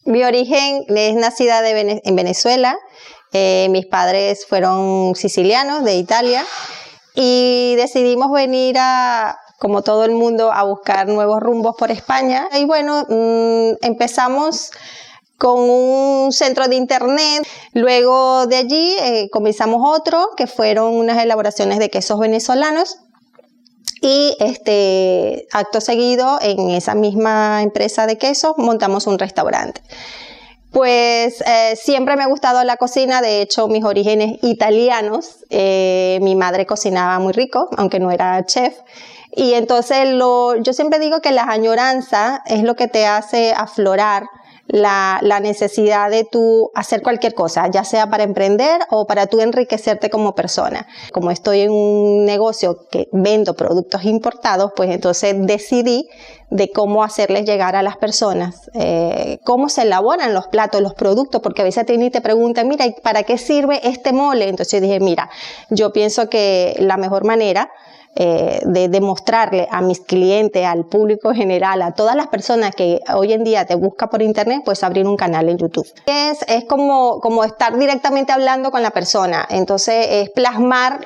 Mi origen es nacida en Venezuela. Mis padres fueron sicilianos de Italia y decidimos venir como todo el mundo, a buscar nuevos rumbos por España. Y bueno, empezamos con un centro de internet. Luego de allí comenzamos otro, que fueron unas elaboraciones de quesos venezolanos. Y acto seguido, en esa misma empresa de quesos, montamos un restaurante. Pues siempre me ha gustado la cocina. De hecho, mis orígenes italianos, mi madre cocinaba muy rico, aunque no era chef. Y entonces yo siempre digo que la añoranza es lo que te hace aflorar la necesidad de tú hacer cualquier cosa, ya sea para emprender o para tú enriquecerte como persona. Como estoy en un negocio que vendo productos importados, pues entonces decidí de cómo hacerles llegar a las personas, cómo se elaboran los platos, los productos, porque a veces te preguntan, mira, ¿para qué sirve este mole? Entonces dije, mira, yo pienso que la mejor manera de demostrarle a mis clientes, al público general, a todas las personas que hoy en día te buscan por internet, pues abrir un canal en YouTube. Es como estar directamente hablando con la persona. Entonces es plasmar,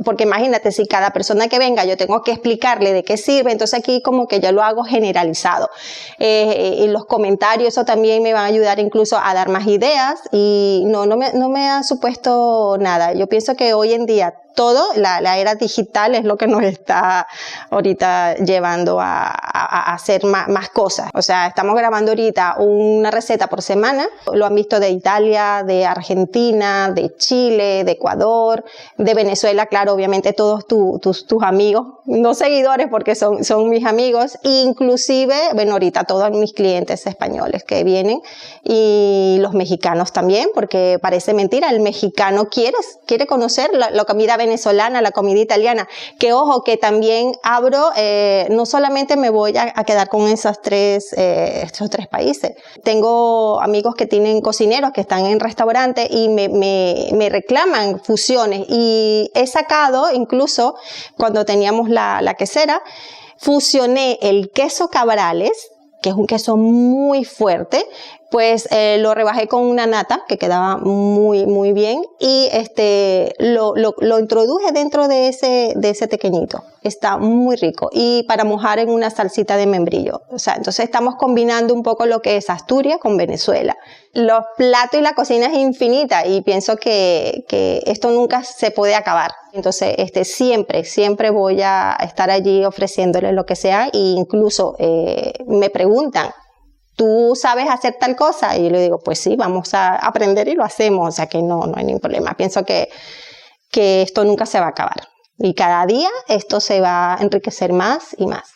porque imagínate, si cada persona que venga yo tengo que explicarle de qué sirve, entonces aquí como que yo lo hago generalizado. Y los comentarios, eso también me va a ayudar incluso a dar más ideas, y no me ha supuesto nada. Yo pienso que hoy en día todo, la era digital es lo que nos está ahorita llevando a hacer más cosas. O sea, estamos grabando ahorita una receta por semana. Lo han visto de Italia, de Argentina, de Chile, de Ecuador, de Venezuela, claro, obviamente todos tus amigos, no seguidores porque son mis amigos, inclusive, bueno, ahorita todos mis clientes españoles que vienen, y los mexicanos también, porque parece mentira, el mexicano quiere conocer la comida venezolana, la comida italiana, que ojo, que también abro, no solamente me voy a quedar con estos tres países. Tengo amigos que tienen cocineros que están en restaurantes y me reclaman fusiones, y he sacado, incluso cuando teníamos la quesera, fusioné el queso Cabrales, que es un queso muy fuerte, pues lo rebajé con una nata que quedaba muy bien, y lo introduje dentro de ese pequeñito. Está muy rico, y para mojar en una salsita de membrillo. O sea, entonces estamos combinando un poco lo que es Asturias con Venezuela. Los platos y la cocina es infinita, y pienso que esto nunca se puede acabar. Entonces siempre voy a estar allí ofreciéndoles lo que sea, e incluso me preguntan, ¿tú sabes hacer tal cosa? Y yo le digo, pues sí, vamos a aprender y lo hacemos. O sea que no hay ningún problema. Pienso que esto nunca se va a acabar. Y cada día esto se va a enriquecer más y más.